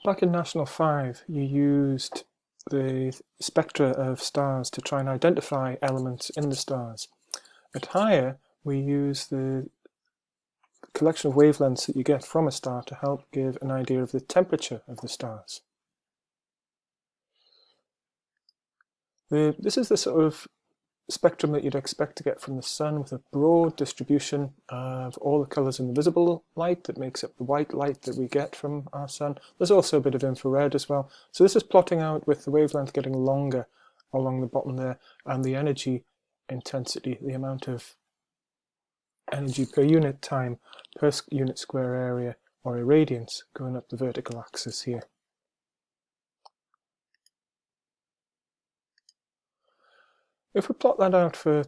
Back in National 5, you used the spectra of stars to try and identify elements in the stars. At higher, we use the collection of wavelengths that you get from a star to help give an idea of the temperature of the stars. This is the sort of spectrum that you'd expect to get from the sun, with a broad distribution of all the colours in the visible light that makes up the white light that we get from our sun. There's also a bit of infrared as well. So this is plotting out with the wavelength getting longer along the bottom there, and the energy intensity, the amount of energy per unit time per unit square area, or irradiance, going up the vertical axis here. If we plot that out for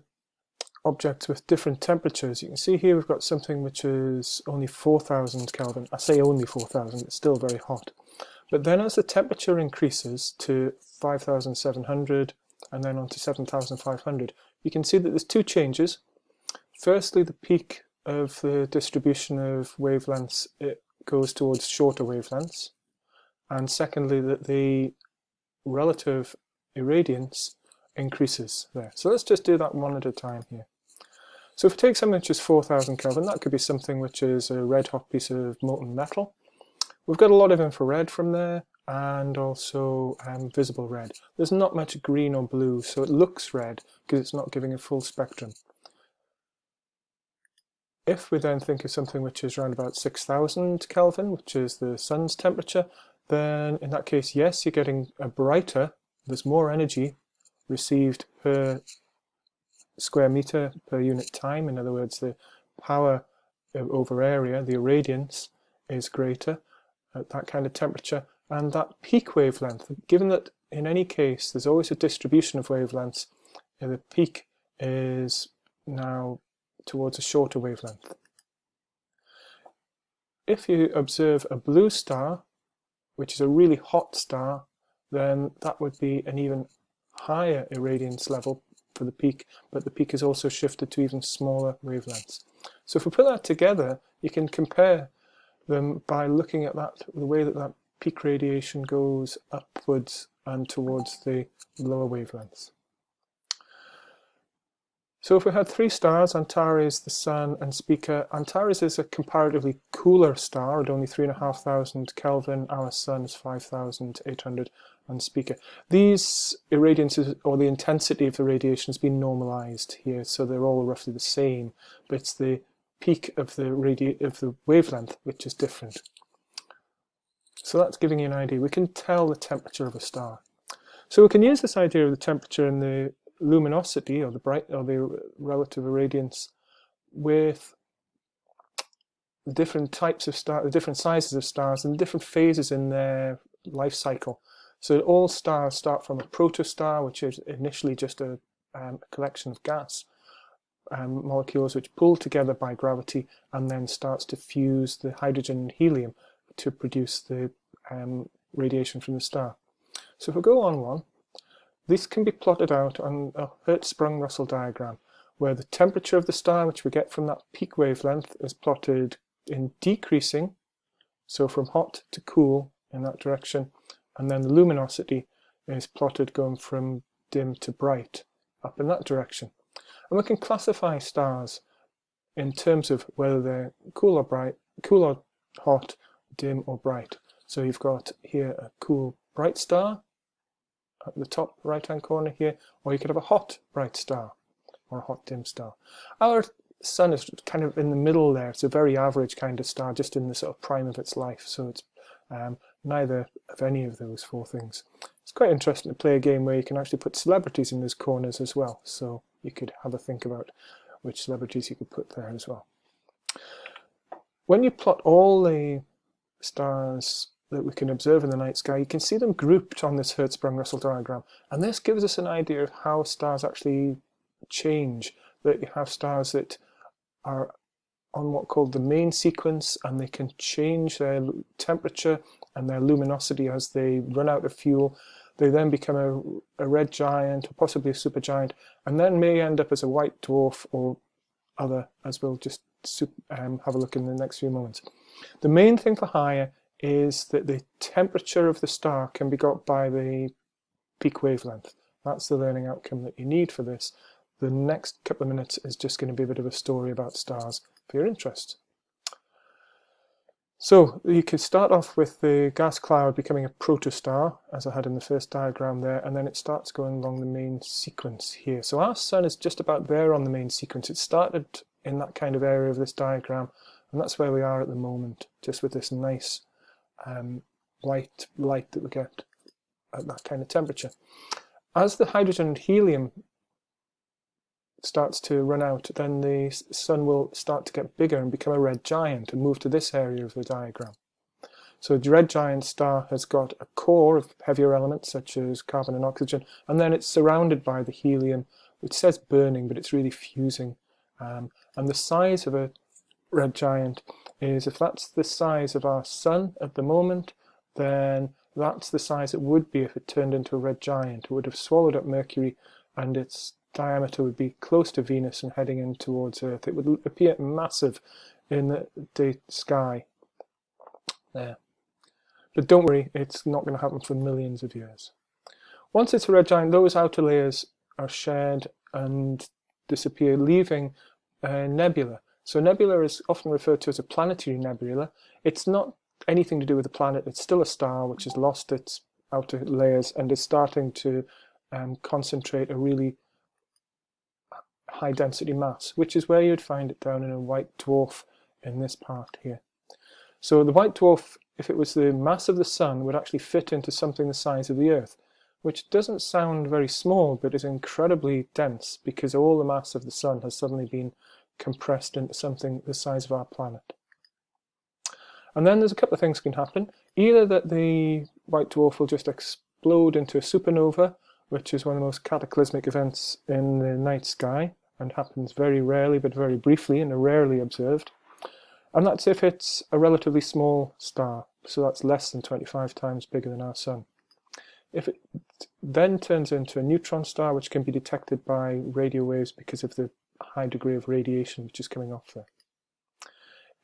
objects with different temperatures, you can see here we've got something which is only 4,000 Kelvin. I say only 4,000, it's still very hot. But then as the temperature increases to 5,700 and then on to 7,500, you can see that there's two changes. Firstly, the peak of the distribution of wavelengths, it goes towards shorter wavelengths. And secondly, that the relative irradiance increases there. So let's just do that one at a time here. So if we take something which is 4,000 Kelvin, that could be something which is a red hot piece of molten metal. We've got a lot of infrared from there, and also visible red. There's not much green or blue, so it looks red because it's not giving a full spectrum. If we then think of something which is around about 6,000 Kelvin, which is the sun's temperature, then in that case, yes, you're getting a brighter, there's more energy received per square meter per unit time. In other words, the power over area, the irradiance, is greater at that kind of temperature. And that peak wavelength, given that in any case there's always a distribution of wavelengths, the peak is now towards a shorter wavelength. If you observe a blue star, which is a really hot star, then that would be an even higher irradiance level for the peak, but the peak is also shifted to even smaller wavelengths. So if we put that together, you can compare them by looking at that, the way that that peak radiation goes upwards and towards the lower wavelengths. So if we had three stars, Antares, the Sun, and Spica, Antares is a comparatively cooler star at only 3,500 Kelvin. Our Sun is 5,800, and Spica. These irradiances, or the intensity of the radiation, has been normalized here, so they're all roughly the same, but it's the peak of the wavelength which is different. So that's giving you an idea. We can tell the temperature of a star. So we can use this idea of the temperature and the luminosity, or the relative irradiance, with the different types of stars, the different sizes of stars, and different phases in their life cycle. So all stars start from a protostar, which is initially just a collection of gas molecules which pull together by gravity, and then starts to fuse the hydrogen and helium to produce the radiation from the star. So if we go on one, this can be plotted out on a Hertzsprung-Russell diagram, where the temperature of the star, which we get from that peak wavelength, is plotted in decreasing, so from hot to cool in that direction, and then the luminosity is plotted going from dim to bright up in that direction. And we can classify stars in terms of whether they're cool or bright, cool or hot, dim or bright. So you've got here a cool bright star at the top right hand corner here, or you could have a hot bright star or a hot dim star. Our Sun is kind of in the middle there. It's a very average kind of star, just in the sort of prime of its life, so it's neither of any of those four things. It's quite interesting to play a game where you can actually put celebrities in those corners as well, so you could have a think about which celebrities you could put there as well. When you plot all the stars that we can observe in the night sky, you can see them grouped on this Hertzsprung-Russell diagram, and this gives us an idea of how stars actually change. That you have stars that are on what called the main sequence, and they can change their temperature and their luminosity as they run out of fuel. They then become a red giant, or possibly a supergiant, and then may end up as a white dwarf or other, as we'll just have a look in the next few moments. The main thing for higher is that the temperature of the star can be got by the peak wavelength. That's the learning outcome that you need for this. The next couple of minutes is just going to be a bit of a story about stars for your interest. So you could start off with the gas cloud becoming a protostar, as I had in the first diagram there, and then it starts going along the main sequence here. So our sun is just about there on the main sequence. It started in that kind of area of this diagram, and that's where we are at the moment, just with this nice white light that we get at that kind of temperature. As the hydrogen and helium starts to run out, then the sun will start to get bigger and become a red giant and move to this area of the diagram. So the red giant star has got a core of heavier elements such as carbon and oxygen, and then it's surrounded by the helium, which says burning, but it's really fusing. And the size of a red giant is, if that's the size of our sun at the moment, then that's the size it would be if it turned into a red giant. It would have swallowed up Mercury, and its diameter would be close to Venus and heading in towards Earth. It would appear massive in the sky there. But don't worry, it's not going to happen for millions of years. Once it's a red giant, those outer layers are shed and disappear, leaving a nebula. So nebula is often referred to as a planetary nebula. It's not anything to do with the planet. It's still a star which has lost its outer layers and is starting to concentrate a really high density mass, which is where you'd find it down in a white dwarf in this part here. So the white dwarf, if it was the mass of the sun, would actually fit into something the size of the Earth, which doesn't sound very small, but is incredibly dense because all the mass of the sun has suddenly been compressed into something the size of our planet. And then there's a couple of things can happen. Either that the white dwarf will just explode into a supernova, which is one of the most cataclysmic events in the night sky, and happens very rarely but very briefly and are rarely observed. And that's if it's a relatively small star, so that's less than 25 times bigger than our sun. If it then turns into a neutron star, which can be detected by radio waves because of the high degree of radiation which is coming off there.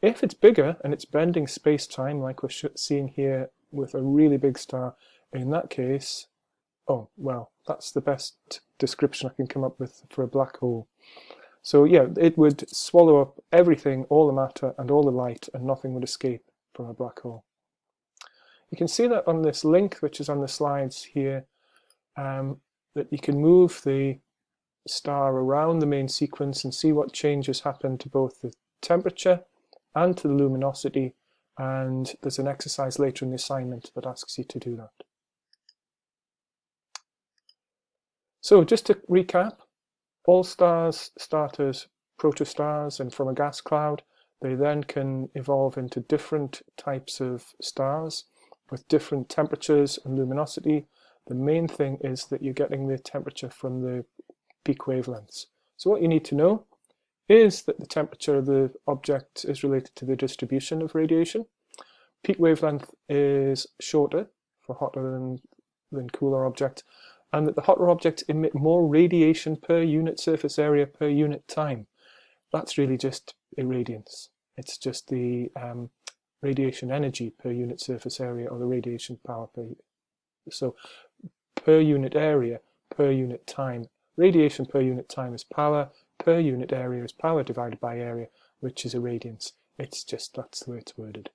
If it's bigger and it's bending space-time, like we're seeing here with a really big star, in that case, oh, well, that's the best description I can come up with for a black hole. So yeah, it would swallow up everything, all the matter and all the light, and nothing would escape from a black hole. You can see that on this link, which is on the slides here, that you can move the star around the main sequence and see what changes happen to both the temperature and to the luminosity, and there's an exercise later in the assignment that asks you to do that. So just to recap, all stars start as protostars and from a gas cloud. They then can evolve into different types of stars with different temperatures and luminosity. The main thing is that you're getting the temperature from the peak wavelengths. So what you need to know is that the temperature of the object is related to the distribution of radiation. Peak wavelength is shorter for hotter than cooler object, and that the hotter objects emit more radiation per unit surface area per unit time. That's really just irradiance. It's just the radiation energy per unit surface area, or the radiation power per unit. So per unit area, per unit time. Radiation per unit time is power, per unit area is power divided by area, which is irradiance. It's just, that's the way it's worded.